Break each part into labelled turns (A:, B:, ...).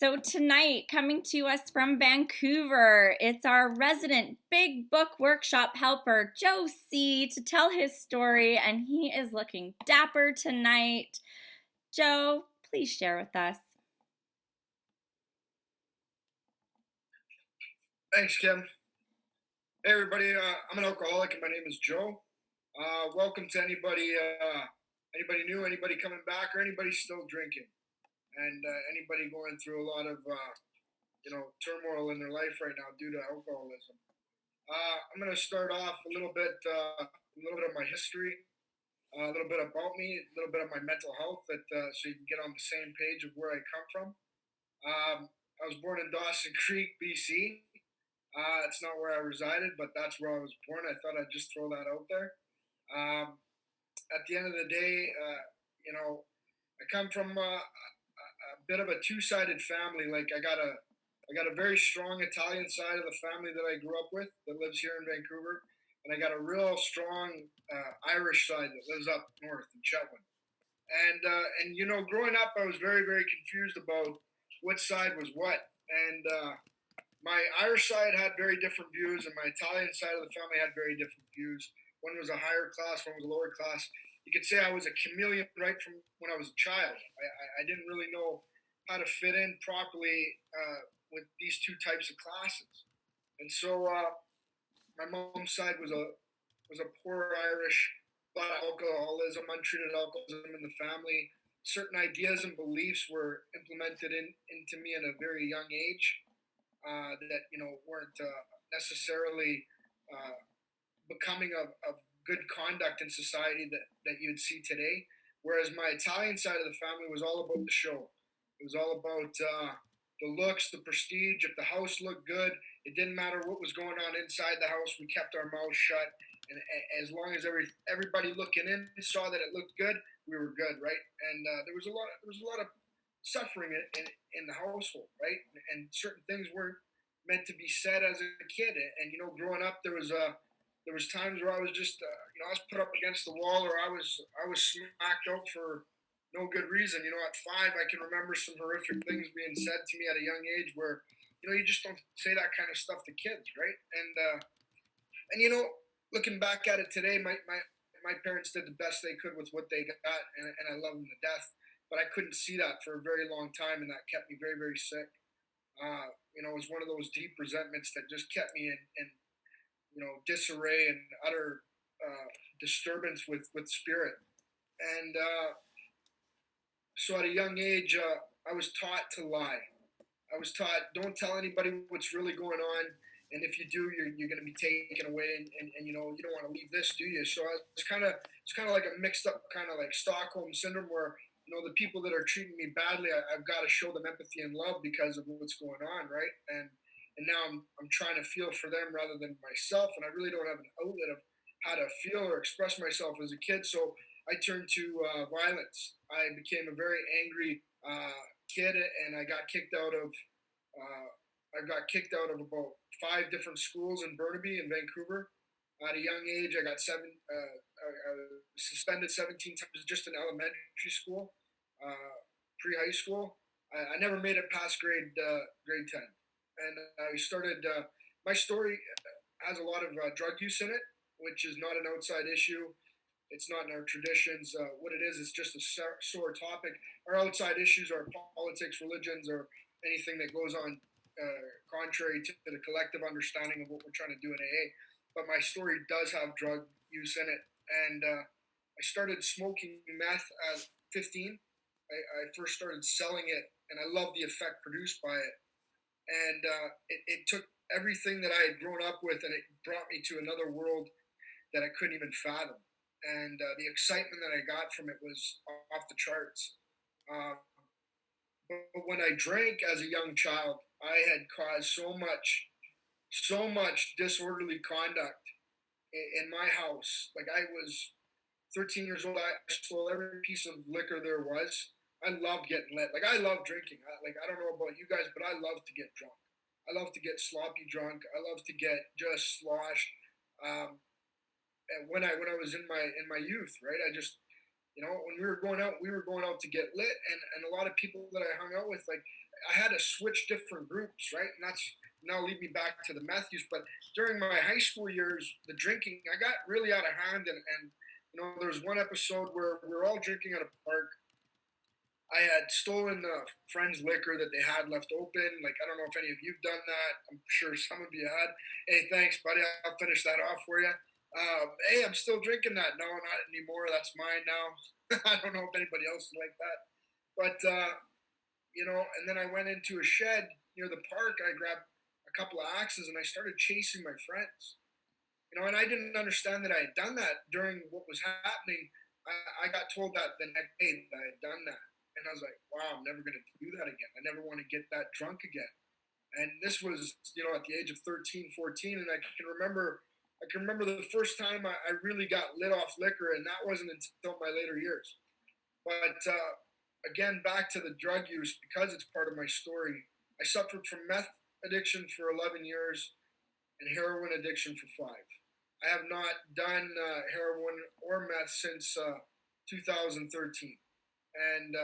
A: So tonight, coming to us from Vancouver, it's our resident Big Book Workshop helper, Joe C., to tell his story, and he is looking dapper tonight. Joe, please share with us.
B: Thanks, Kim. Hey, everybody. I'm an alcoholic, and my name is Joe. Welcome to anybody new, anybody coming back, or anybody still drinking, and anybody going through a lot of turmoil in their life right now due to alcoholism. I'm going to start off a little bit of my history, a little bit about me, a little bit of my mental health, so you can get on the same page of where I come from. I was born in Dawson Creek, BC. It's not where I resided, but that's where I was born. I thought I'd just throw that out there. At the end of the day, I come from a bit of a two-sided family. Like I got a very strong Italian side of the family that I grew up with that lives here in Vancouver, and I got a real strong Irish side that lives up north in Chetwynd. And growing up, I was very very confused about what side was what, and my Irish side had very different views, and my Italian side of the family had very different views. One was a higher class, one was a lower class. You could say I was a chameleon right from when I was a child. I didn't really know how to fit in properly with these two types of classes, and so my mom's side was a poor Irish, a lot of alcoholism, untreated alcoholism in the family. Certain ideas and beliefs were implemented into me at a very young age that weren't necessarily uh, becoming of good conduct in society that you'd see today. Whereas my Italian side of the family was all about the show. It was all about the looks, the prestige. If the house looked good, it didn't matter what was going on inside the house. We kept our mouths shut, and as long as everybody looking in saw that it looked good, we were good, right? And there was a lot of suffering in the household, right? And certain things weren't meant to be said as a kid. And growing up, there was times where I was just I was put up against the wall, or I was smacked out for no good reason. At 5, I can remember some horrific things being said to me at a young age where you just don't say that kind of stuff to kids, right? And looking back at it today, my parents did the best they could with what they got, and I love them to death. But I couldn't see that for a very long time, and that kept me very, very sick. It was one of those deep resentments that just kept me in disarray and utter disturbance with spirit. And so at a young age, I was taught to lie. I was taught, don't tell anybody what's really going on. And if you do, you're going to be taken away, and you don't want to leave this, do you? So it's kind of like a mixed up kind of like Stockholm syndrome, where the people that are treating me badly, I've got to show them empathy and love because of what's going on, right? And now I'm trying to feel for them rather than myself, and I really don't have an outlet of how to feel or express myself as a kid. So I turned to violence. I became a very angry kid, and I got kicked out of about 5 different schools in Burnaby and Vancouver. At a young age, I was suspended 17 times just in elementary school, pre-high school. I never made it past grade 10, and I started. My story has a lot of drug use in it, which is not an outside issue. It's not in our traditions. What it is, it's just a sore topic. Our outside issues are politics, religions, or anything that goes on contrary to the collective understanding of what we're trying to do in AA. But my story does have drug use in it, and I started smoking meth at 15. I first started selling it, and I loved the effect produced by it. And it took everything that I had grown up with, and it brought me to another world that I couldn't even fathom. And the excitement that I got from it was off the charts. Uh, but when I drank as a young child, I had caused so much disorderly conduct in my house. Like, I was 13 years old. I stole every piece of liquor there was. I loved getting lit. Like, I love drinking. I don't know about you guys, but I love to get drunk. I love to get sloppy drunk. I love to get just sloshed. Um, and when I was in my youth, right? I just when we were going out to get lit, and a lot of people that I hung out with, like, I had to switch different groups, right? And that's now lead me back to the meth use. But during my high school years, the drinking, I got really out of hand. And there was one episode where we were all drinking at a park. I had stolen a friend's liquor that they had left open. Like, I don't know if any of you've done that. I'm sure some of you had. Hey, thanks, buddy. I'll finish that off for you. Hey, I'm still drinking that. No, not anymore. That's mine now. I don't know if anybody else is like that. But, and then I went into a shed near the park. I grabbed a couple of axes and I started chasing my friends. And I didn't understand that I had done that during what was happening. I got told that the next day that I had done that. And I was like, wow, I'm never going to do that again. I never want to get that drunk again. And this was, at the age of 13, 14. And I can remember the first time I really got lit off liquor. And that wasn't until my later years. But again, back to the drug use, because it's part of my story. I suffered from meth addiction for 11 years and heroin addiction for 5. I have not done heroin or meth since 2013, and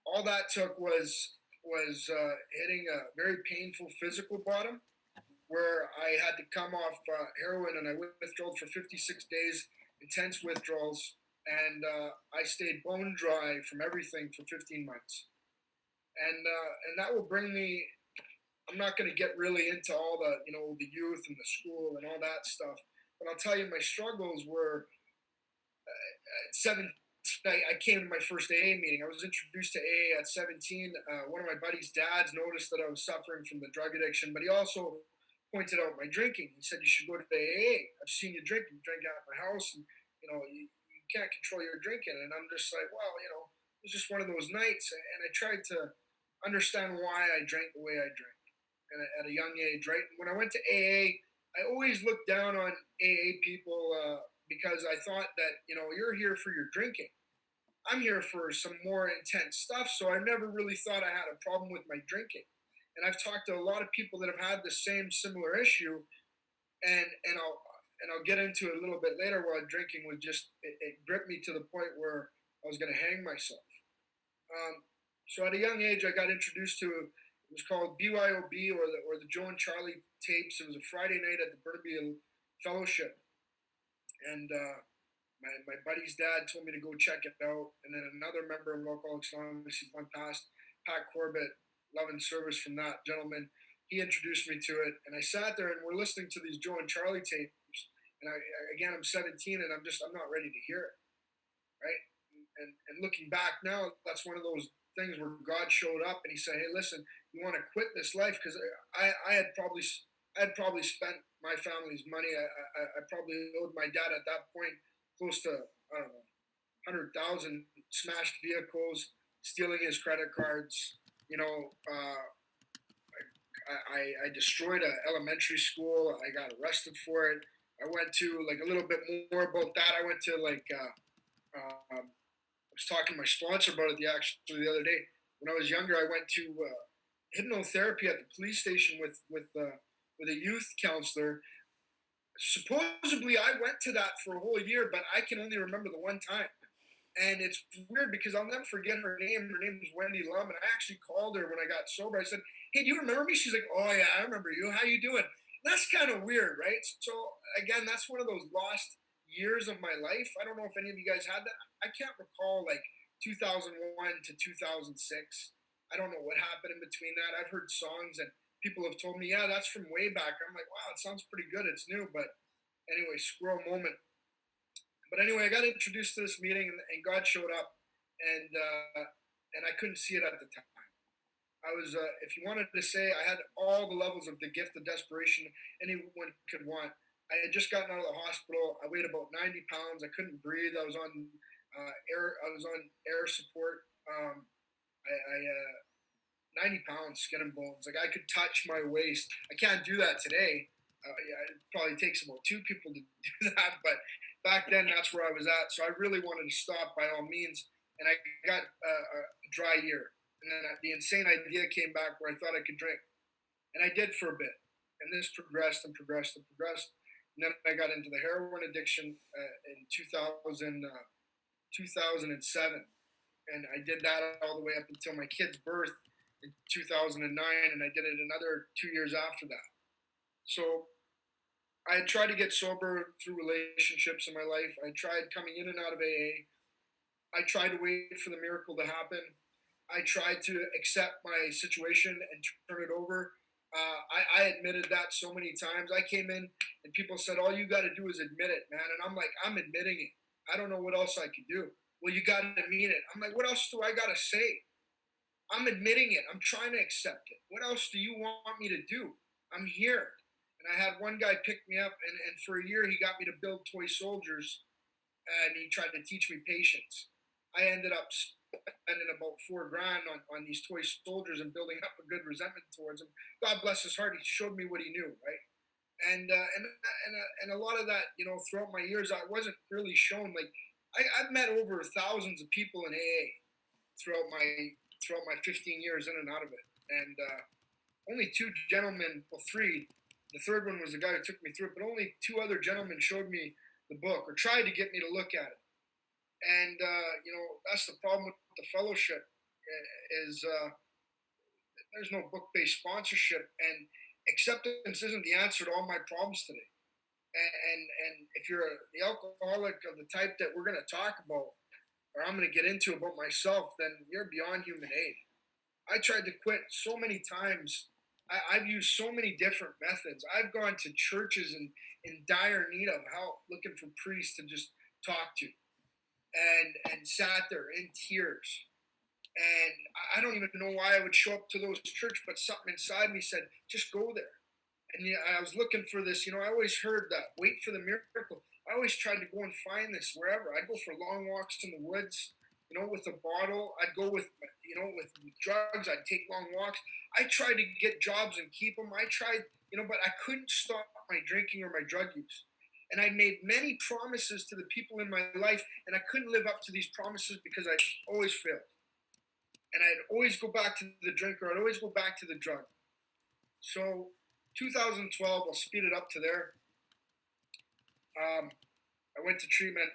B: all that took was hitting a very painful physical bottom, where I had to come off heroin and I withdrawal for 56 days, intense withdrawals, and I stayed bone dry from everything for 15 months, and that will bring me. I'm not going to get really into all the youth and the school and all that stuff, but I'll tell you my struggles were at 17. I came to my first AA meeting. I was introduced to AA at 17. One of my buddy's dads noticed that I was suffering from the drug addiction, but he also pointed out my drinking. He said, "You should go to AA. I've seen you drink. You drink out of my house, and you can't control your drinking." And I'm just like, well, it was just one of those nights, and I tried to understand why I drank the way I drank, and at a young age, right? When I went to AA, I always looked down on AA people because I thought that you're here for your drinking. I'm here for some more intense stuff. So I never really thought I had a problem with my drinking. And I've talked to a lot of people that have had the same similar issue, and I'll get into it a little bit later. Where drinking was just it gripped me to the point where I was going to hang myself. So at a young age, I got introduced to it was called BYOB, or the Joe and Charlie tapes. It was a Friday night at the Burnaby Fellowship, and my buddy's dad told me to go check it out. And then another member of Alcoholics Anonymous, he's one past, Pat Corbett, love and service from that gentleman. He introduced me to it, and I sat there and we're listening to these Joe and Charlie tapes. And again, I'm 17 and I'm not ready to hear it, right? And looking back now, that's one of those things where God showed up and he said, "Hey, listen, you want to quit this life?" Because I had probably spent my family's money. I probably owed my dad at that point close to, I don't know, 100,000, smashed vehicles, stealing his credit cards. I destroyed an elementary school. I got arrested for it. I went to, like, a little bit more about that. I went to, like, I was talking to my sponsor about it the other day. When I was younger, I went to hypnotherapy at the police station with a youth counselor. Supposedly, I went to that for a whole year, but I can only remember the one time. And it's weird because I'll never forget her name. Her name was Wendy Lum, and I actually called her when I got sober. I said, "Hey, do you remember me?" She's like, "Oh yeah, I remember you. How you doing?" That's kind of weird, right? So again, that's one of those lost years of my life. I don't know if any of you guys had that. I can't recall, like, 2001 to 2006. I don't know what happened in between that. I've heard songs and people have told me, "Yeah, that's from way back." I'm like, "Wow, it sounds pretty good. It's new." But anyway, squirrel moment. But anyway, I got introduced to this meeting, and God showed up, and I couldn't see it at the time. I was, if you wanted to say, I had all the levels of the gift of desperation anyone could want. I had just gotten out of the hospital. I weighed about 90 pounds. I couldn't breathe. I was on air. I was on air support. I 90 pounds, skin and bones. Like, I could touch my waist. I can't do that today. Yeah, it probably takes about 2 people to do that, but back then that's where I was at. So I really wanted to stop by all means, and I got a dry year. And then the insane idea came back where I thought I could drink, and I did for a bit. And this progressed and progressed and progressed. And then I got into the heroin addiction in 2007, and I did that all the way up until my kid's birth. in 2009, and I did it another 2 years after that. So I had tried to get sober through relationships in my life. I tried coming in and out of AA. I tried to wait for the miracle to happen. I tried to accept my situation and turn it over. I admitted that so many times. I came in and people said, "All you got to do is admit it, man." And I'm like, "I'm admitting it. I don't know what else I could do." "Well, you got to mean it." I'm like, "What else do I got to say? I'm admitting it. I'm trying to accept it. What else do you want me to do? I'm here." And I had one guy pick me up, and for a year he got me to build toy soldiers, and he tried to teach me patience. I ended up spending about 4 grand on these toy soldiers and building up a good resentment towards him. God bless his heart, he showed me what he knew, right? And a lot of that, throughout my years, I wasn't really shown. Like I've met over thousands of people in AA throughout my 15 years in and out of it, and only two gentlemen, well, three. The third one was the guy who took me through it, but only two other gentlemen showed me the book or tried to get me to look at it. And that's the problem with the fellowship is there's no book-based sponsorship, and acceptance isn't the answer to all my problems today. And if you're the alcoholic of the type that we're going to talk about, or I'm going to get into about myself, then you're beyond human aid. I tried to quit so many times. I've used so many different methods. I've gone to churches in dire need of help, looking for priests to just talk to, and sat there in tears. And I don't even know why I would show up to those church, but something inside me said, just go there. And I was looking for this. I always heard that, wait for the miracle. I always tried to go and find this wherever. I'd go for long walks in the woods, with a bottle. I'd go with drugs. I'd take long walks. I tried to get jobs and keep them. I tried, but I couldn't stop my drinking or my drug use. And I made many promises to the people in my life, and I couldn't live up to these promises because I always failed. And I'd always go back to the drink, or I'd always go back to the drug. So 2012, I'll speed it up to there. I went to treatment.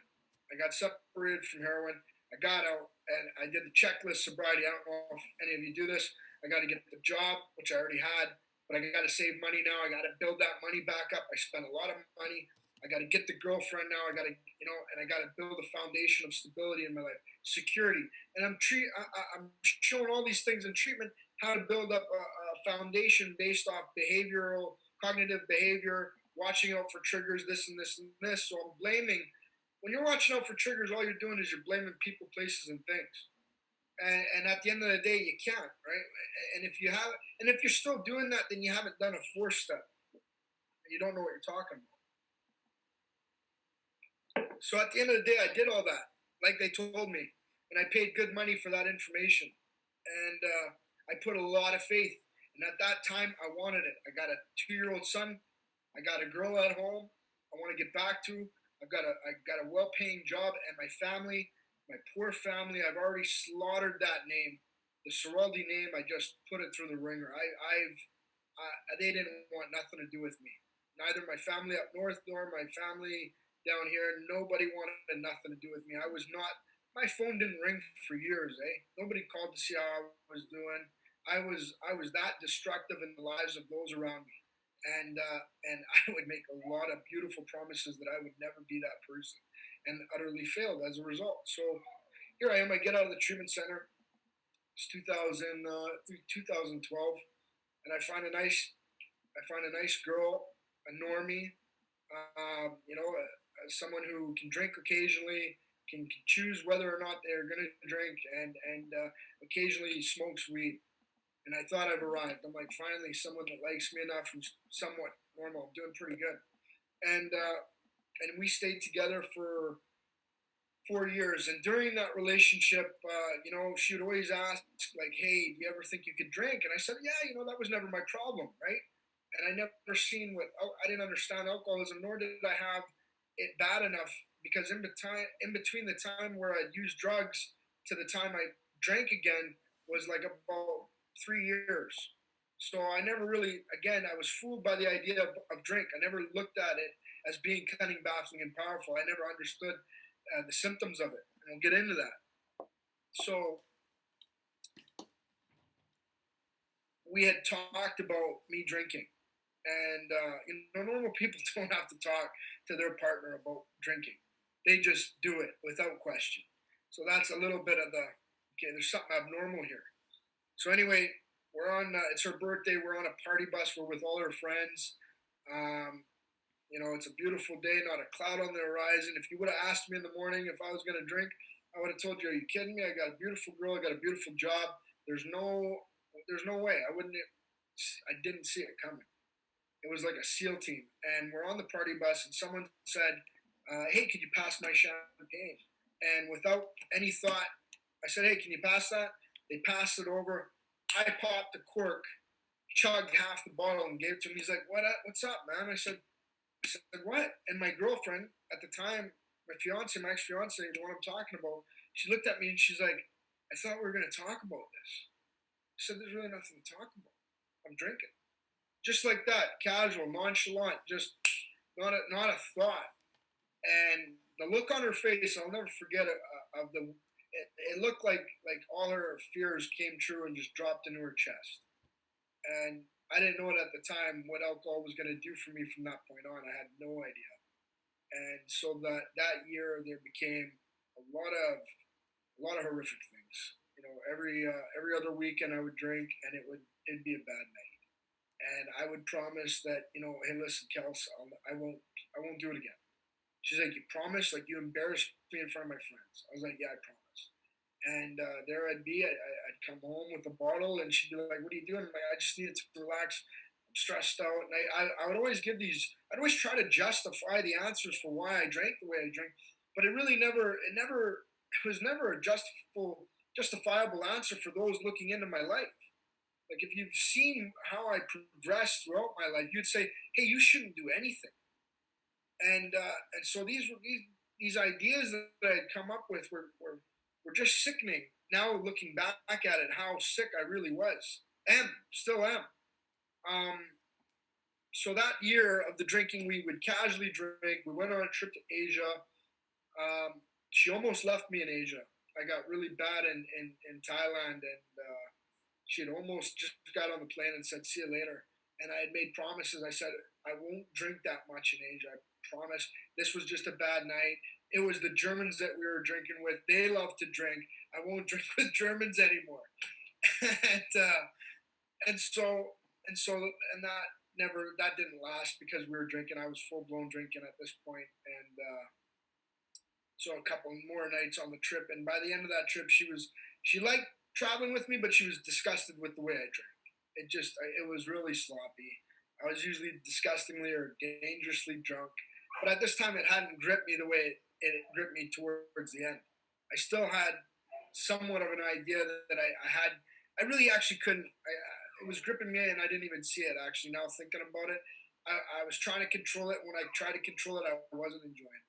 B: I got separated from heroin. I got out, and I did the checklist sobriety. I don't know if any of you do this. I got to get the job, which I already had, but I got to save money now. I got to build that money back up. I spent a lot of money. I got to get the girlfriend now. I got to, and I got to build a foundation of stability in my life, security. And I'm showing all these things in treatment, how to build up a foundation based off behavioral, cognitive behavior, watching out for triggers, this and this and this. So I'm blaming. When you're watching out for triggers, all you're doing is you're blaming people, places, and things. And at the end of the day, you can't, right? And if you're still doing that, then you haven't done a 4-step. You don't know what you're talking about. So at the end of the day, I did all that, like they told me, and I paid good money for that information, and I put a lot of faith. And at that time, I wanted it. I got a 2-year-old son. I got a girl at home. I want to get back to. I got a well-paying job, and my family, my poor family. I've already slaughtered that name, the Soraldi name. I just put it through the ringer. They didn't want nothing to do with me. Neither my family up north nor my family down here. Nobody wanted nothing to do with me. I was not. My phone didn't ring for years. Nobody called to see how I was doing. I was that destructive in the lives of those around me, and I would make a lot of beautiful promises that I would never be that person, and utterly failed as a result. So here I am. I get out of the treatment center. It's 2012, and I find a nice girl, a normie, someone who can drink occasionally, can choose whether or not they're going to drink, and occasionally smokes weed. And I thought I've arrived. I'm like, finally, someone that likes me enough, who's somewhat normal. I'm doing pretty good. And we stayed together for 4 years. And during that relationship, she would always ask, like, "Hey, do you ever think you could drink?" And I said, "Yeah, that was never my problem, right?" And I never seen I didn't understand alcoholism, nor did I have it bad enough, because in between the time where I'd used drugs to the time I drank again was like about 3 years. So I never really, again, I was fooled by the idea of drink. I never looked at it as being cunning, baffling, and powerful. I never understood the symptoms of it, and we'll get into that. So we had talked about me drinking, and normal people don't have to talk to their partner about drinking; they just do it without question. So that's a little bit of the okay. There's something abnormal here. So anyway, we're on. It's her birthday. We're on a party bus. We're with all her friends. Um, it's a beautiful day, not a cloud on the horizon. If you would have asked me in the morning if I was going to drink, I would have told you, "Are you kidding me? I got a beautiful girl. I got a beautiful job. There's no, there's no way. I wouldn't. I didn't see it coming. It was like a SEAL team, and we're on the party bus, and someone said, "Hey, could you pass my champagne?" And without any thought, I said, "Hey, can you pass that?" They passed it over. I popped the cork, chugged half the bottle, and gave it to him. He's like, "What? What's up, man?" I said, "What?" And my girlfriend at the time, my fiance, my ex fiance, the one I'm talking about, she looked at me and she's like, "I thought we were going to talk about this." I said, "There's really nothing to talk about. I'm drinking." Just like that, casual, nonchalant, just not a thought. And the look on her face, I'll never forget it. Of the, it looked like all her fears came true and just dropped into her chest. And I didn't know it at the time what alcohol was going to do for me from that point on. I had no idea. And so that year there became a lot of horrific things. Every other weekend I would drink, and it'd be a bad night. And I would promise that, hey, listen, Kels, I won't do it again. She's like, "You promise? Like, you embarrassed me in front of my friends." I was like, "Yeah, I promise." And there I'd be. I'd come home with a bottle, and she'd be like, "What are you doing?" I'm like, "I just needed to relax. I'm stressed out." And I would always give these. I'd always try to justify the answers for why I drank the way I drank, but it was never a justifiable answer for those looking into my life. Like, if you've seen how I progressed throughout my life, you'd say, "Hey, you shouldn't do anything." And so these ideas that I had come up with were just sickening. Now looking back at it, how sick I really was, still am. Um, so that year of the drinking, we would casually drink. We went on a trip to Asia. She almost left me in Asia. I got really bad in Thailand, and she had almost just got on the plane and said, "See you later." And I had made promises. I said, "I won't drink that much in Asia. I promise." This was just a bad night. It was the Germans that we were drinking with. They love to drink. I won't drink with Germans anymore. and and so that didn't last because we were drinking. I was full blown drinking at this point, and so a couple more nights on the trip. And by the end of that trip, she liked traveling with me, but she was disgusted with the way I drank. It was really sloppy. I was usually disgustingly or dangerously drunk, but at this time it hadn't gripped me the way it gripped me towards the end. I still had somewhat of an idea that I had. I really actually couldn't. It was gripping me, and I didn't even see it. Actually, now thinking about it, I was trying to control it. When I tried to control it, I wasn't enjoying it.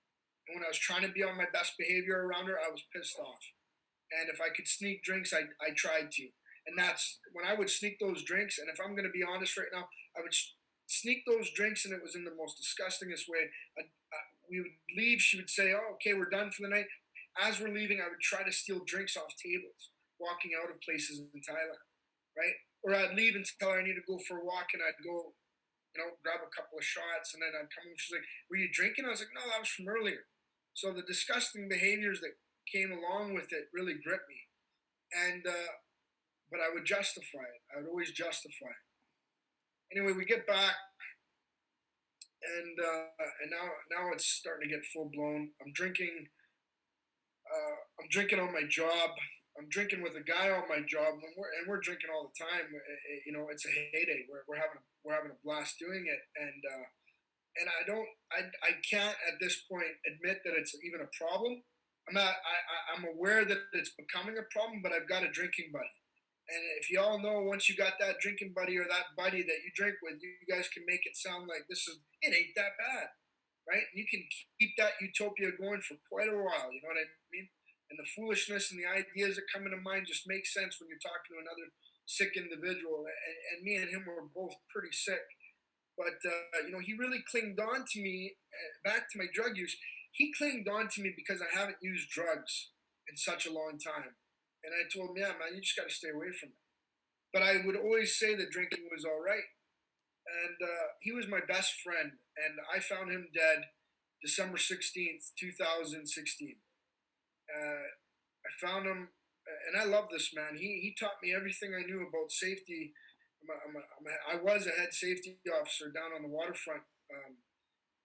B: And when I was trying to be on my best behavior around her, I was pissed off. And if I could sneak drinks, I tried to. And that's when I would sneak those drinks. And if I'm going to be honest right now, I would sneak those drinks, and it was in the most disgustingest way. We would leave. She would say, "Oh, okay, we're done for the night." As we're leaving, I would try to steal drinks off tables, walking out of places in Thailand, right? Or I'd leave and tell her I need to go for a walk, and I'd go, grab a couple of shots, and then I'd come home. She's like, "Were you drinking?" I was like, "No, that was from earlier." So the disgusting behaviors that came along with it really gripped me, and but I would justify it. I would always justify it. Anyway, we get back, and now it's starting to get full blown. I'm drinking. I'm drinking on my job. I'm drinking with a guy on my job, and we're drinking all the time. It's a heyday. We're having a blast doing it, and I can't at this point admit that it's even a problem. I'm aware that it's becoming a problem, but I've got a drinking buddy. And if you all know, once you got that drinking buddy or that buddy that you drink with, you guys can make it sound like it ain't that bad, right? And you can keep that utopia going for quite a while. You know what I mean? And the foolishness and the ideas that come into mind just make sense when you're talking to another sick individual. And me and him were both pretty sick. But he really clinged on to me. Back to my drug use, he clinged on to me because I haven't used drugs in such a long time. And I told him, "Yeah, man, you just got to stay away from it." but I would always say that drinking was all right. And he was my best friend, and I found him dead December 16th, 2016. Uh, I found him, and I love this man. He taught me everything I knew about safety. I was a head safety officer down on the waterfront,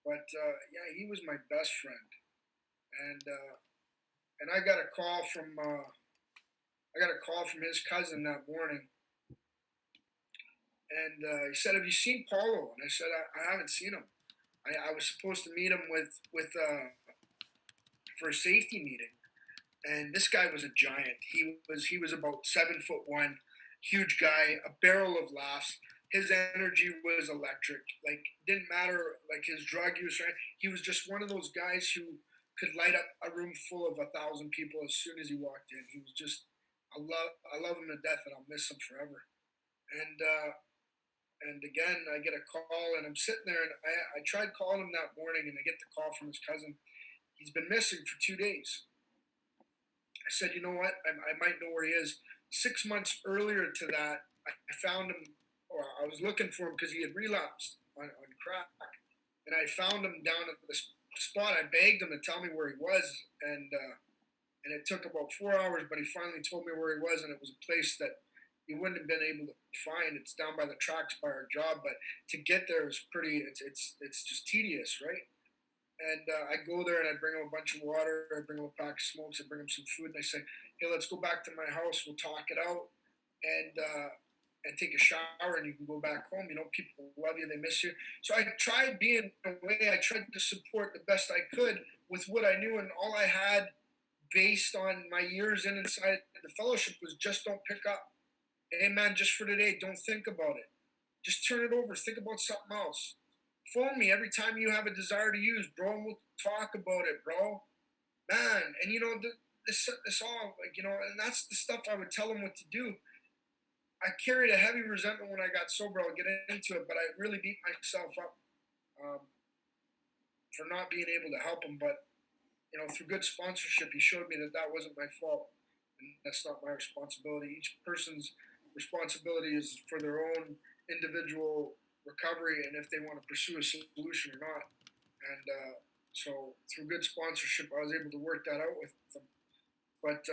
B: but yeah, he was my best friend. And I got a call from his cousin that morning, and he said, "Have you seen Paulo?" And I said, "I haven't seen him. I was supposed to meet him for a safety meeting." And this guy was a giant. He was about 7'1", huge guy, a barrel of laughs. His energy was electric. Like, didn't matter like his drug use. Right? He was just one of those guys who could light up a room full of 1,000 people as soon as he walked in. He was just I love him to death, and I'll miss him forever. And again, I get a call, and I'm sitting there, and I tried calling him that morning, and I get the call from his cousin. He's been missing for 2 days. I said, you know what? I might know where he is. 6 months earlier to that, I found him, or I was looking for him because he had relapsed on crack. And I found him down at the spot. I begged him to tell me where he was. And it took about 4 hours, but he finally told me where he was. And it was a place that he wouldn't have been able to find. It's down by the tracks by our job. But to get there is it's just tedious, right? And I go there and I bring him a bunch of water. I bring him a pack of smokes. I bring him some food, and I say, "Hey, let's go back to my house. We'll talk it out, and take a shower, and you can go back home. You know, people love you. They miss you." So I tried being away. I tried to support the best I could with what I knew, and all I had, based on my years inside the fellowship, was just don't pick up. Hey, man, just for today, don't think about it. Just turn it over. Think about something else. Phone me every time you have a desire to use, bro, and we'll talk about it, bro. Man, and this all, like, and that's the stuff I would tell him what to do. I carried a heavy resentment when I got sober. I'll get into it, but I really beat myself up um, for not being able to help him. But through good sponsorship, he showed me that that wasn't my fault, and that's not my responsibility. Each person's responsibility is for their own individual recovery, and if they want to pursue a solution or not. And so through good sponsorship, I was able to work that out with them. But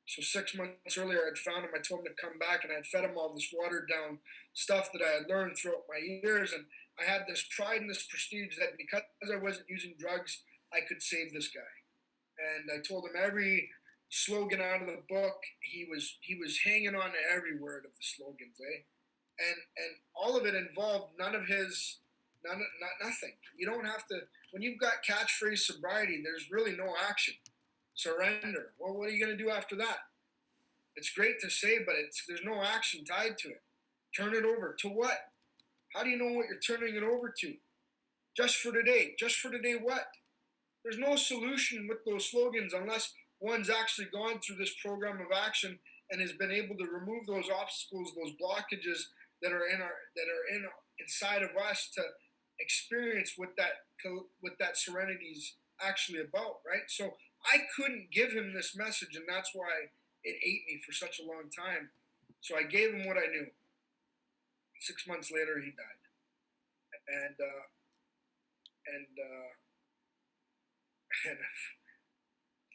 B: so 6 months earlier, I'd found him. I told him to come back, and I'd fed him all this watered down stuff that I had learned throughout my years. And I had this pride and this prestige that because I wasn't using drugs, I could save this guy. And I told him every slogan out of the book. He was hanging on to every word of the slogans, eh? And all of it involved nothing. You don't have to, when you've got catchphrase sobriety, there's really no action. Surrender. Well, what are you going to do after that? It's great to say, but there's no action tied to it. Turn it over to what? How do you know what you're turning it over to? Just for today. Just for today what? There's no solution with those slogans unless one's actually gone through this program of action and has been able to remove those obstacles, those blockages that are inside of us to experience what that serenity is actually about, right? So I couldn't give him this message, and that's why it ate me for such a long time. So I gave him what I knew. 6 months later, he died, and and and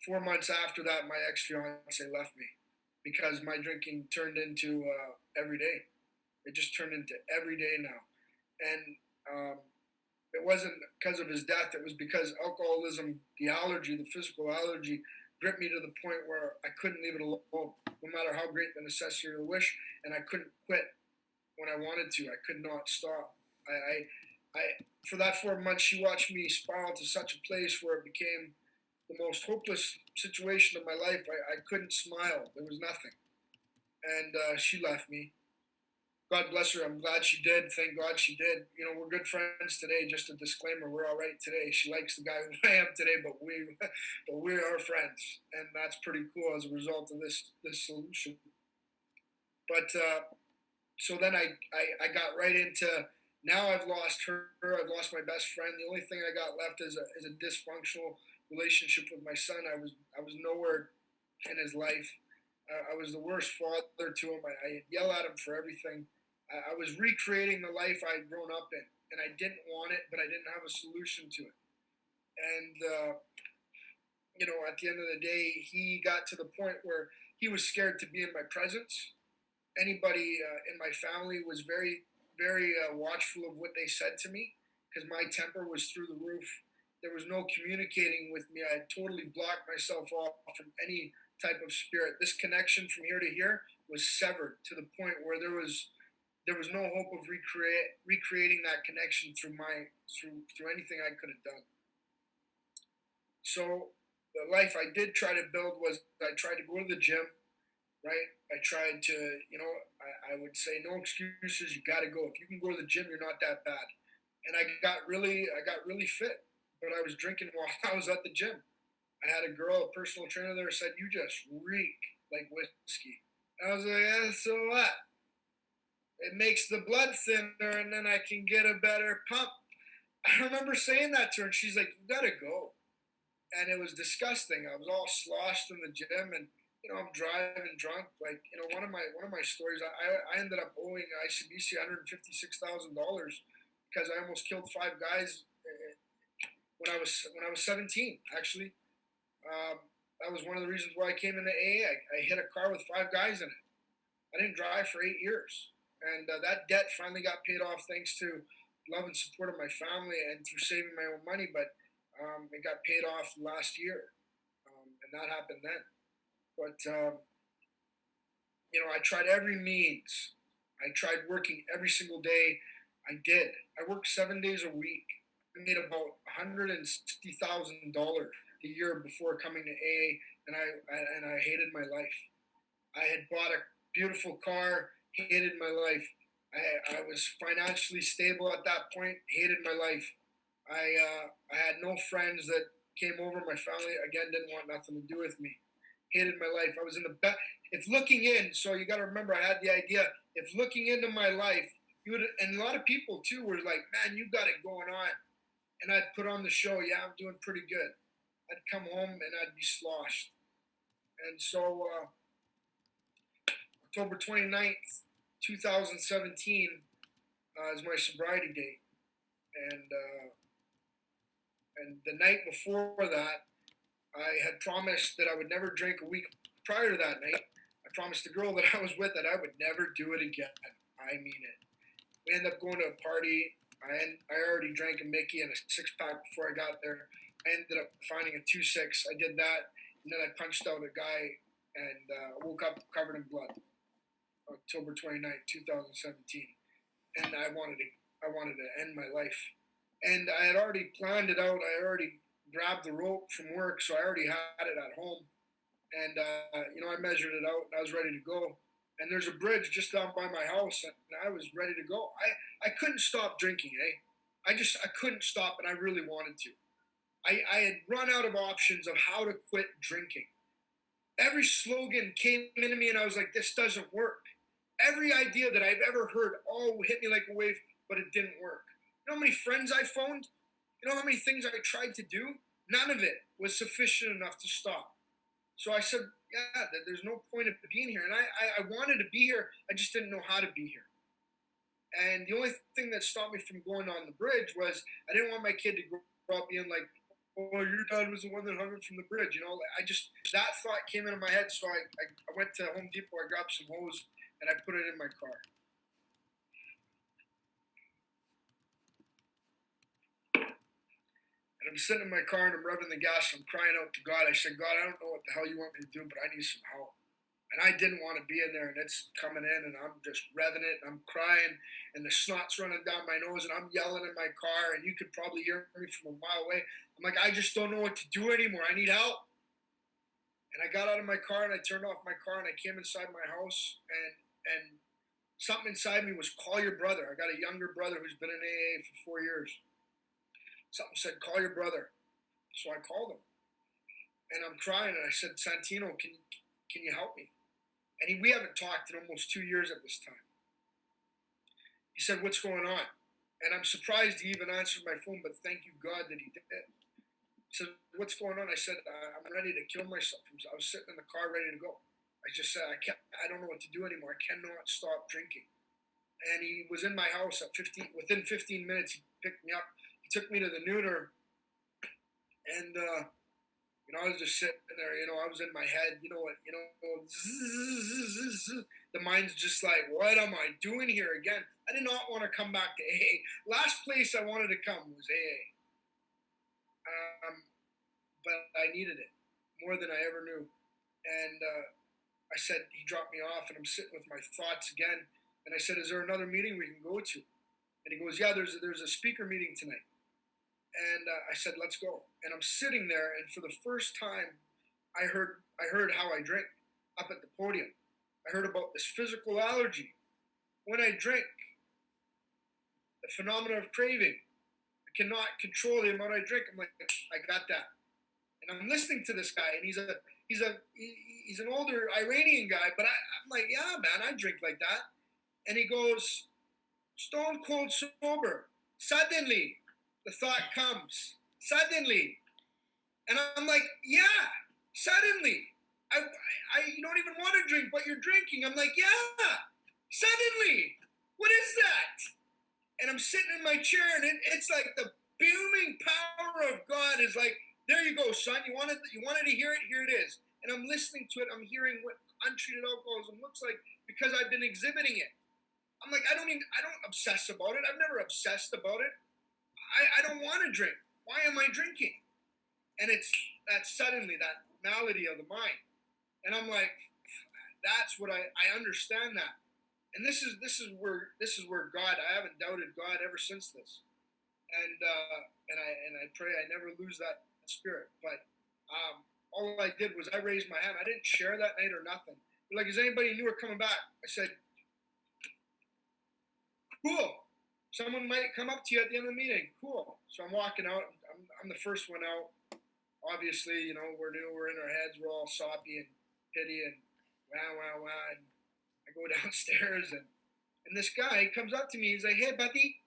B: 4 months after that, my ex fiance left me because my drinking turned into every day. It just turned into every day now, and it wasn't because of his death. It was because alcoholism, the allergy, the physical allergy, gripped me to the point where I couldn't leave it alone, no matter how great the necessity or the wish, and I couldn't quit when I wanted to. I could not stop. I for that 4 months, she watched me spiral to such a place where it became the most hopeless situation of my life. I couldn't smile. There was nothing, and she left me. God bless her. I'm glad she did. Thank God she did. We're good friends today. Just a disclaimer: we're all right today. She likes the guy who I am today, but we are friends, and that's pretty cool as a result of this solution. But so then I got right into, now I've lost her. I've lost my best friend. The only thing I got left is a dysfunctional relationship with my son. I was nowhere in his life. I was the worst father to him. I'd yell at him for everything. I was recreating the life I'd grown up in, and I didn't want it, but I didn't have a solution to it. And at the end of the day, he got to the point where he was scared to be in my presence. Anybody in my family was very, very watchful of what they said to me because my temper was through the roof. There was no communicating with me. I had totally blocked myself off from any type of spirit. This connection from here to here was severed to the point where there was no hope of recreating that connection through anything I could have done. So the life I did try to build was I tried to go to the gym, right? I tried to, I would say no excuses. You got to go. If you can go to the gym, you're not that bad. And I got really fit, but I was drinking while I was at the gym. I had a girl, a personal trainer there, said, "You just reek like whiskey." And I was like, "Yeah, so what? It makes the blood thinner, and then I can get a better pump." I remember saying that to her, and she's like, "You gotta go." And it was disgusting. I was all sloshed in the gym, and I'm driving drunk. Like one of my stories, I ended up owing ICBC $156,000 because I almost killed five guys when I was 17. Actually, that was one of the reasons why I came into AA. I hit a car with five guys in it. I didn't drive for 8 years, and that debt finally got paid off thanks to love and support of my family and through saving my own money. But it got paid off last year, and that happened then. But I tried every means. I tried working every single day. I did. I worked 7 days a week. I made about $160,000 a year before coming to AA, and I hated my life. I had bought a beautiful car, hated my life. I was financially stable at that point, hated my life. I had no friends that came over. My family again didn't want nothing to do with me. Hated my life. I was in the best. If looking in, so you got to remember, I had the idea. If looking into my life, you would, and a lot of people too were like, "Man, you got it going on." And I'd put on the show. Yeah, I'm doing pretty good. I'd come home and I'd be sloshed. And so October 29th, 2017 is my sobriety date, and the night before that, I had promised that I would never drink a week prior to that night. I promised the girl that I was with that I would never do it again. I mean it. We ended up going to a party. I already drank a Mickey and a six pack before I got there. I ended up finding a 2-6. I did that, and then I punched out a guy and woke up covered in blood. October 29th, 2017, and I wanted to end my life, and I had already planned it out. I already grabbed the rope from work, so I already had it at home, and I measured it out, and I was ready to go. And there's a bridge just down by my house, and I was ready to go. I couldn't stop drinking, eh? I couldn't stop, and I really wanted to. I had run out of options of how to quit drinking. Every slogan came into me, and I was like, "This doesn't work." Every idea that I've ever heard all hit me like a wave, but it didn't work. You know how many friends I phoned? You know how many things I tried to do? None of it was sufficient enough to stop. So I said, "Yeah, there's no point of being here." And I wanted to be here. I just didn't know how to be here. And the only thing that stopped me from going on the bridge was I didn't want my kid to grow up being like, "Oh, your dad was the one that hung him from the bridge." That thought came into my head. So I went to Home Depot, I grabbed some hose, and I put it in my car. And I'm sitting in my car and I'm revving the gas and I'm crying out to God. I said, "God, I don't know what the hell you want me to do, but I need some help." And I didn't want to be in there, and it's coming in, and I'm just revving it, and I'm crying, and the snot's running down my nose, and I'm yelling in my car, and you could probably hear me from a mile away. I'm like, "I just don't know what to do anymore. I need help." And I got out of my car, and I turned off my car, and I came inside my house, and something inside me was, "Call your brother." I got a younger brother who's been in AA for 4 years. Something said, "Call your brother." So I called him, and I'm crying, and I said, "Santino, can you help me?" And we haven't talked in almost 2 years at this time. He said, "What's going on?" And I'm surprised he even answered my phone, but thank you, God, that he did. He said, "What's going on?" I said, "I'm ready to kill myself." I was sitting in the car ready to go. I just said, I don't know what to do anymore. I cannot stop drinking. And he was in my house at 15, within 15 minutes, he picked me up. He took me to the neuter, and I was just sitting there. I was in my head. You know what? The mind's just like, what am I doing here again? I did not want to come back to AA. Last place I wanted to come was AA. But I needed it more than I ever knew. And I said, he dropped me off, and I'm sitting with my thoughts again. And I said, is there another meeting we can go to? And he goes, yeah, there's a speaker meeting tonight. And I said, let's go. And I'm sitting there, and for the first time, I heard how I drink up at the podium. I heard about this physical allergy. When I drink, the phenomena of craving. I cannot control the amount I drink. I'm like, I got that. And I'm listening to this guy, and he's an older Iranian guy, but I'm like, yeah, man, I drink like that. And he goes, stone cold sober. Suddenly, the thought comes. Suddenly. And I'm like, yeah, suddenly. You don't even want to drink, but you're drinking. I'm like, yeah, suddenly. What is that? And I'm sitting in my chair, and it's like the booming power of God is like, there you go, son. You wanted to hear it? Here it is. And I'm listening to it. I'm hearing what untreated alcoholism looks like because I've been exhibiting it. I'm like, I don't obsess about it. I've never obsessed about it. I don't want to drink. Why am I drinking? And it's that suddenly, that malady of the mind. And I'm like, that's what I understand that. And this is where God, I haven't doubted God ever since this. And I pray I never lose that spirit. But all I did was I raised my hand. I didn't share that night or nothing. They're like, is anybody new or coming back? I said, cool. Someone might come up to you at the end of the meeting. Cool. So I'm walking out. I'm the first one out. Obviously, we're new. We're in our heads. We're all soppy and pity and wow. And I go downstairs, and this guy comes up to me. He's like, hey, buddy.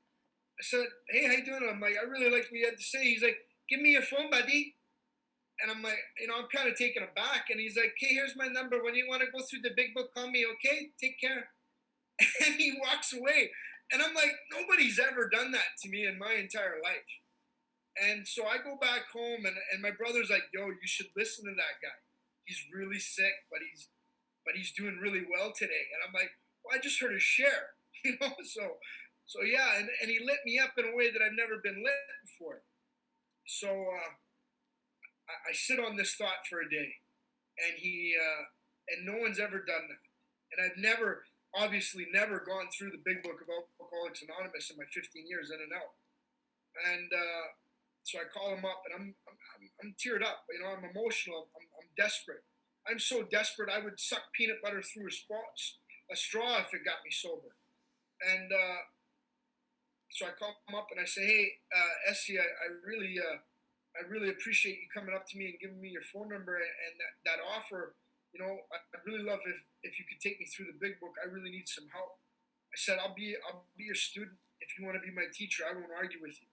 B: I said, hey, how you doing? I'm like, I really liked what you had to say. He's like, give me your phone, buddy. And I'm like, I'm kind of taken aback. And he's like, okay, here's my number. When you want to go through the big book, call me, okay? Take care. And he walks away. And I'm like, nobody's ever done that to me in my entire life. And so I go back home, and my brother's like, yo, you should listen to that guy. He's really sick, but he's doing really well today. And I'm like, well, I just heard his share, So yeah, and he lit me up in a way that I've never been lit before. So I sit on this thought for a day, and no one's ever done that. And I've obviously never gone through the big book of Alcoholics Anonymous in my 15 years in and out. And so I call him up, and I'm teared up. I'm emotional. I'm desperate. I'm so desperate I would suck peanut butter through a straw if it got me sober. And so I call him up and I say, hey, Essie, I really appreciate you coming up to me and giving me your phone number and that offer. I'd really love if you could take me through the big book. I really need some help. I said, I'll be your student. If you want to be my teacher, I won't argue with you.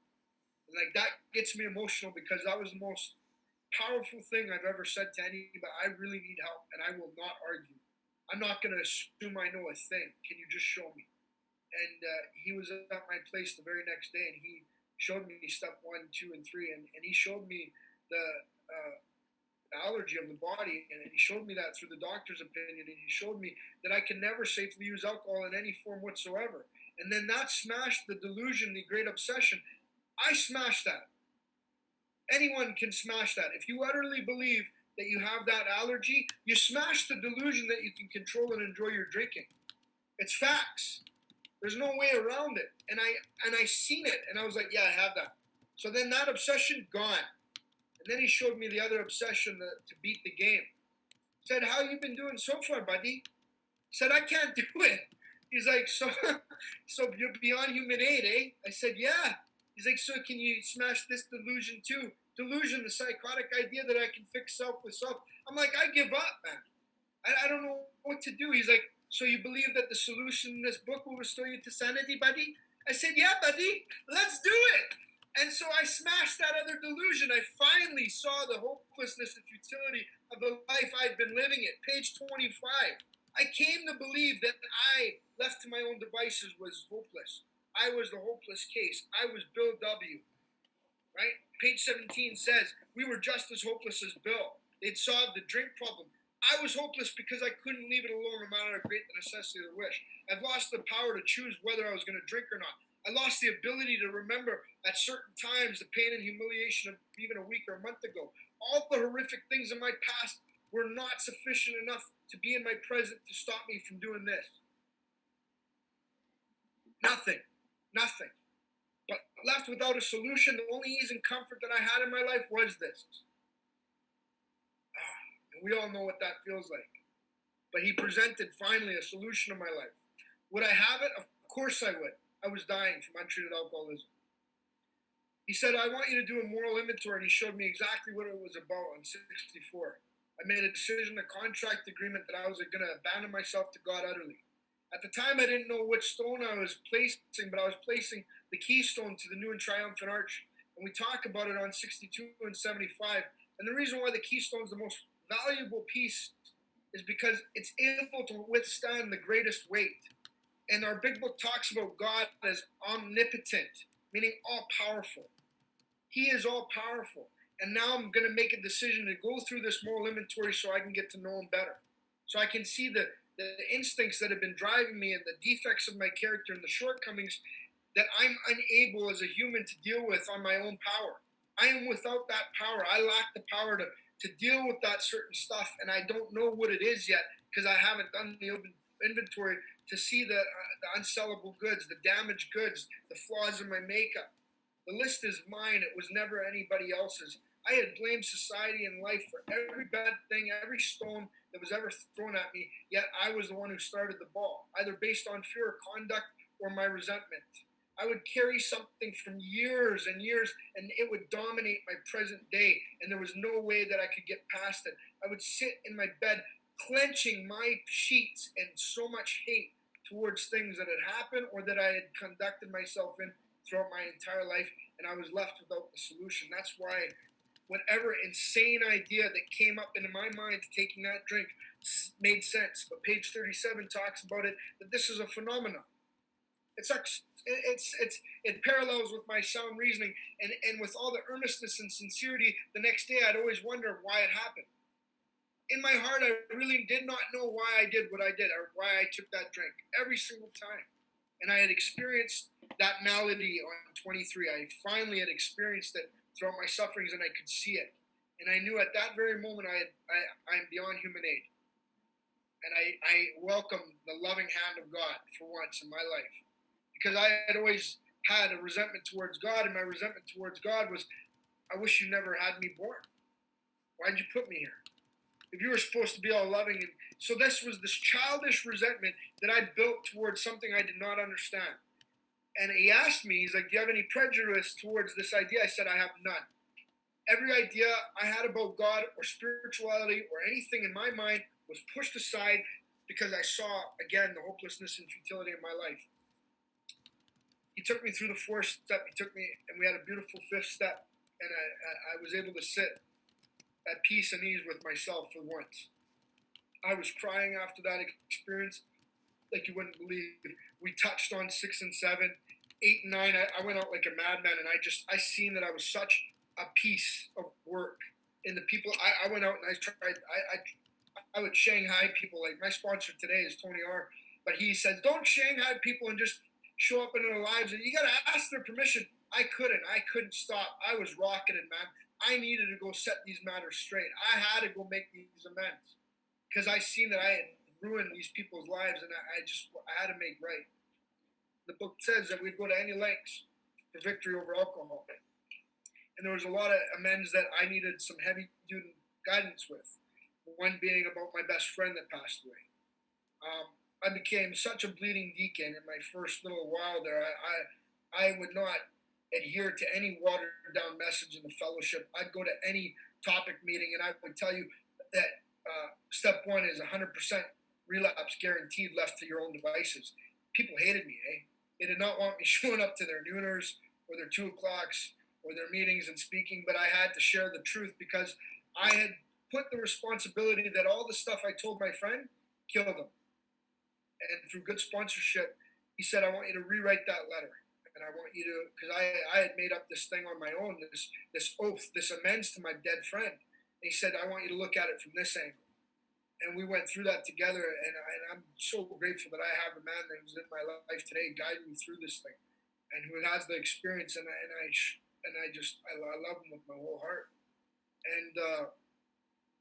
B: And like that gets me emotional because that was the most powerful thing I've ever said to anybody. I really need help, and I will not argue. I'm not going to assume I know a thing. Can you just show me? And he was at my place the very next day, and he showed me step 1, 2, and 3, and he showed me the allergy of the body, and he showed me that through the doctor's opinion, and he showed me that I can never safely use alcohol in any form whatsoever. And then that smashed the delusion, the great obsession. I smashed that. Anyone can smash that. If you utterly believe that you have that allergy, you smash the delusion that you can control and enjoy your drinking. It's facts. There's no way around it. And I seen it, and I was like, yeah, I have that. So then that obsession, gone. And then he showed me the other obsession to beat the game. Said, how you been doing so far, buddy? Said, I can't do it. He's like, so you're beyond human aid, eh? I said, yeah. He's like, so can you smash this delusion too? Delusion, the psychotic idea that I can fix self with self. I'm like, I give up, man. I don't know what to do. He's like, so you believe that the solution in this book will restore you to sanity, buddy? I said, yeah, buddy, let's do it. And so I smashed that other delusion. I finally saw the hopelessness and futility of the life I'd been living at. Page 25. I came to believe that I, left to my own devices, was hopeless. I was the hopeless case. I was Bill W. Right? Page 17 says, we were just as hopeless as Bill. They'd solved the drink problem. I was hopeless because I couldn't leave it alone no matter how great the necessity of the wish. I've lost the power to choose whether I was going to drink or not. I lost the ability to remember at certain times the pain and humiliation of even a week or a month ago. All the horrific things in my past were not sufficient enough to be in my present to stop me from doing this. Nothing. Nothing. But left without a solution, the only ease and comfort that I had in my life was this. And we all know what that feels like. But he presented finally a solution to my life. Would I have it? Of course I would. I was dying from untreated alcoholism. He said, I want you to do a moral inventory, and he showed me exactly what it was about on 64. I made a decision, a contract agreement that I was going to abandon myself to God utterly. At the time, I didn't know which stone I was placing, but I was placing the keystone to the new and triumphant arch. And we talk about it on 62 and 75. And the reason why the keystone is the most valuable piece is because it's able to withstand the greatest weight. And our big book talks about God as omnipotent, meaning all powerful. He is all powerful. And now I'm going to make a decision to go through this moral inventory so I can get to know him better. So I can see the instincts that have been driving me and the defects of my character and the shortcomings that I'm unable as a human to deal with on my own power. I am without that power. I lack the power to deal with that certain stuff, and I don't know what it is yet because I haven't done the inventory to see the unsellable goods, the damaged goods, the flaws in my makeup. The list is mine. It was never anybody else's. I had blamed society and life for every bad thing, every stone that was ever thrown at me, yet I was the one who started the ball, either based on fear of conduct or my resentment. I would carry something from years and years, and it would dominate my present day, and there was no way that I could get past it. I would sit in my bed, clenching my sheets in so much hate towards things that had happened or that I had conducted myself in throughout my entire life, and I was left without the solution. That's why whatever insane idea that came up into my mind to taking that drink made sense. But page 37 talks about it, that this is a phenomenon. It parallels with my sound reasoning, and with all the earnestness and sincerity, the next day I'd always wonder why it happened. In my heart, I really did not know why I did what I did or why I took that drink every single time. And I had experienced that malady on 23. I finally had experienced it throughout my sufferings, and I could see it. And I knew at that very moment I'm beyond human aid. And I welcomed the loving hand of God for once in my life. Because I had always had a resentment towards God, and my resentment towards God was, I wish you never had me born. Why'd you put me here? If you were supposed to be all loving. And so this was this childish resentment that I built towards something I did not understand. And he asked me, he's like, do you have any prejudice towards this idea? I said, I have none. Every idea I had about God or spirituality or anything in my mind was pushed aside because I saw, again, the hopelessness and futility of my life. He took me through the fourth step. He took me, and we had a beautiful fifth step. And I was able to sit at peace and ease with myself for once. I was crying after that experience like you wouldn't believe. We touched on 6 and 7, 8 and 9. I went out like a madman, and I seen that I was such a piece of work in the people. I went out and I tried. I would Shanghai people. Like my sponsor today is Tony R. But he says, don't Shanghai people and just show up in their lives. And you got to ask their permission. I couldn't stop. I was rocketing, man. I needed to go set these matters straight. I had to go make these amends because I seen that I had ruined these people's lives, and I had to make right. The book says that we'd go to any lengths for victory over alcohol. And there was a lot of amends that I needed some heavy-duty guidance with. One being about my best friend that passed away. I became such a bleeding deacon in my first little while there. I would not adhere to any watered-down message in the fellowship. I'd go to any topic meeting, and I would tell you that step 1 is 100% relapse guaranteed left to your own devices. People hated me, eh? They did not want me showing up to their nooners or their 2 o'clocks or their meetings and speaking, but I had to share the truth because I had put the responsibility that all the stuff I told my friend killed him. And through good sponsorship, he said, I want you to rewrite that letter. And I want you to, because I had made up this thing on my own, this oath, this amends to my dead friend. And he said, I want you to look at it from this angle. And we went through that together. And I'm so grateful that I have a man that was in my life today guiding me through this thing and who has the experience. I love him with my whole heart. And,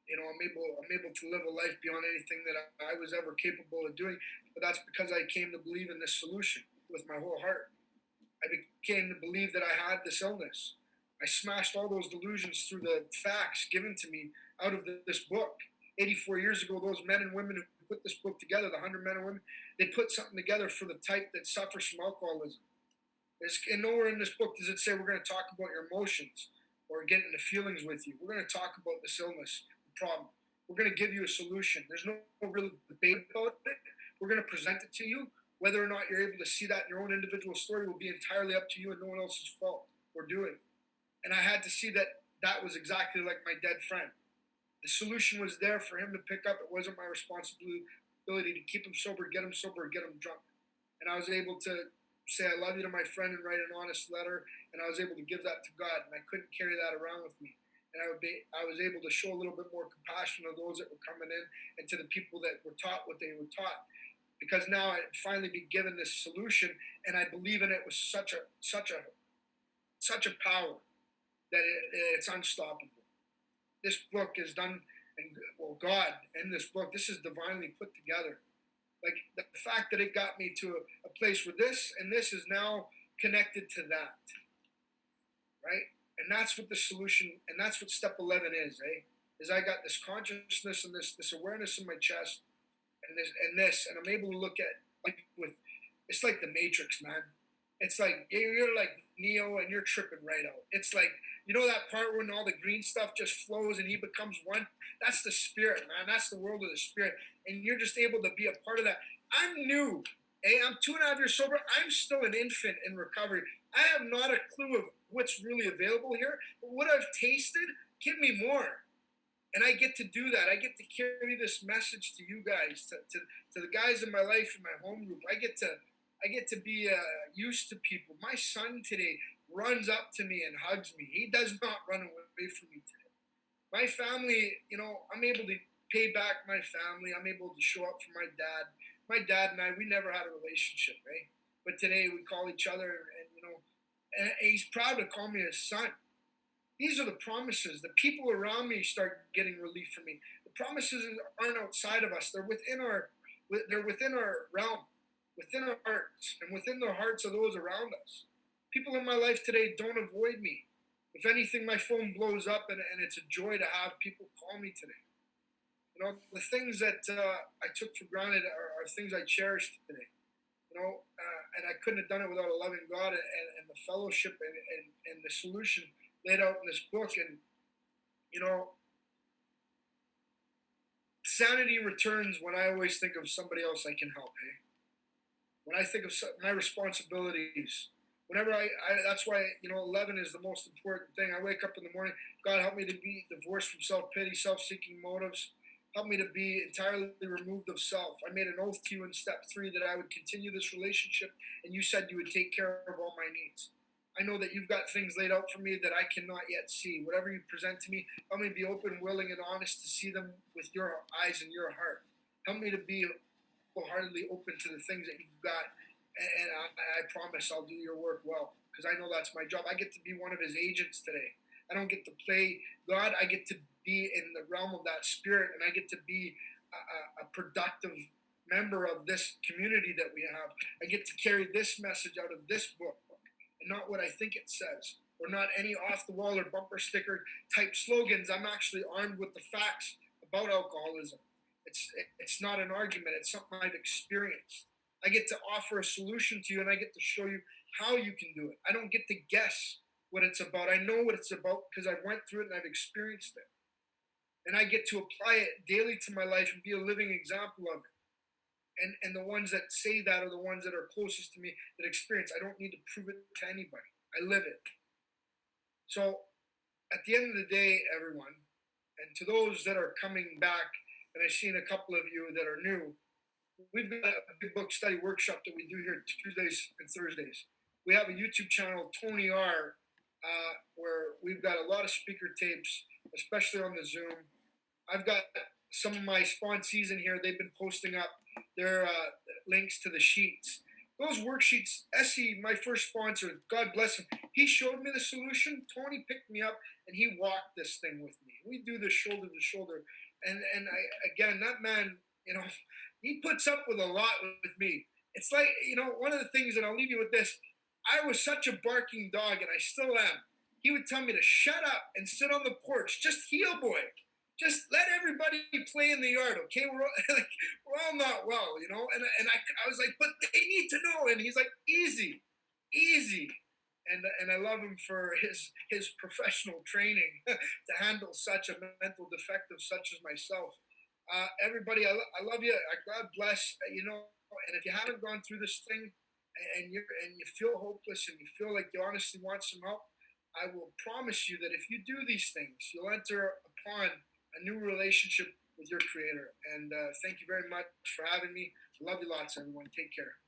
B: I'm able to live a life beyond anything that I was ever capable of doing. But that's because I came to believe in this solution with my whole heart. I came to believe that I had this illness. I smashed all those delusions through the facts given to me out of this book. 84 years ago, those men and women who put this book together, the 100 men and women, they put something together for the type that suffers from alcoholism. And nowhere in this book does it say we're going to talk about your emotions or get into feelings with you. We're going to talk about this illness, the problem. We're going to give you a solution. There's no real debate about it. We're going to present it to you. Whether or not you're able to see that in your own individual story will be entirely up to you and no one else's fault or doing. And I had to see that that was exactly like my dead friend. The solution was there for him to pick up. It wasn't my responsibility to keep him sober, get him drunk. And I was able to say I love you to my friend and write an honest letter. And I was able to give that to God. And I couldn't carry that around with me. And I was able to show a little bit more compassion to those that were coming in and to the people that were taught what they were taught. Because now I'd finally be given this solution, and I believe in it with such a power that it's unstoppable. This book is done, and God in this book, this is divinely put together. Like the fact that it got me to a place where this and this is now connected to that, right? And that's what the solution, and that's what step 11 is, Is I got this consciousness and this awareness in my chest, and I'm able to look at it's like the Matrix, man. It's like you're like Neo and you're tripping right out. It's like that part when all the green stuff just flows and he becomes one. That's the spirit, man. That's the world of the spirit, and you're just able to be a part of that. I'm new. Hey, I'm 2.5 years sober. I'm still an infant in recovery. I have not a clue of what's really available here, but what I've tasted, give me more. And I get to do that. I get to carry this message to you guys, to the guys in my life, in my home group. I get to be used to people. My son today runs up to me and hugs me. He does not run away from me today. My family, I'm able to pay back my family. I'm able to show up for my dad. My dad and I, we never had a relationship, But today we call each other, and he's proud to call me his son. These are the promises. The people around me start getting relief from me. The promises aren't outside of us. They're within our realm, within our hearts, and within the hearts of those around us. People in my life today don't avoid me. If anything, my phone blows up, and it's a joy to have people call me today. The things that I took for granted are things I cherish today. And I couldn't have done it without a loving God and the fellowship and the solution laid out in this book. And sanity returns when I always think of somebody else I can help. When I think of my responsibilities, whenever that's why 11 is the most important thing. I wake up in the morning. God, help me to be divorced from self-pity, self-seeking motives. Help me to be entirely removed of self. I made an oath to you in step 3 that I would continue this relationship, and you said you would take care of all my needs. I know that you've got things laid out for me that I cannot yet see. Whatever you present to me, help me be open, willing, and honest to see them with your eyes and your heart. Help me to be wholeheartedly open to the things that you've got, and I promise I'll do your work well, because I know that's my job. I get to be one of his agents today. I don't get to play God. I get to be in the realm of that spirit, and I get to be a productive member of this community that we have. I get to carry this message out of this book, and not what I think it says, or not any off-the-wall or bumper sticker type slogans. I'm actually armed with the facts about alcoholism. It's not an argument. It's something I've experienced. I get to offer a solution to you, and I get to show you how you can do it. I don't get to guess what it's about. I know what it's about because I went through it and I've experienced it. And I get to apply it daily to my life and be a living example of it. And the ones that say that are the ones that are closest to me that experience. I don't need to prove it to anybody. I live it. So at the end of the day, everyone, and to those that are coming back, and I've seen a couple of you that are new, we've got a big book study workshop that we do here Tuesdays and Thursdays. We have a YouTube channel, Tony R, where we've got a lot of speaker tapes, especially on the Zoom. I've got some of my sponsees in here. They've been posting up their links to the sheets. Those worksheets, Essie, my first sponsor, God bless him, he showed me the solution. Tony picked me up and he walked this thing with me. We do this shoulder to shoulder. And again, that man, he puts up with a lot with me. It's like, one of the things, and I'll leave you with this, I was such a barking dog, and I still am. He would tell me to shut up and sit on the porch, just heel boy. Just let everybody play in the yard, okay? We're all, like, we're all not well, I was like, but they need to know. And he's like, easy, easy. And I love him for his professional training to handle such a mental defective such as myself. Everybody, I love you. God bless. And if you haven't gone through this thing, and you feel hopeless and you feel like you honestly want some help, I will promise you that if you do these things, you'll enter upon a new relationship with your Creator. And thank you very much for having me. Love you lots, everyone. Take care.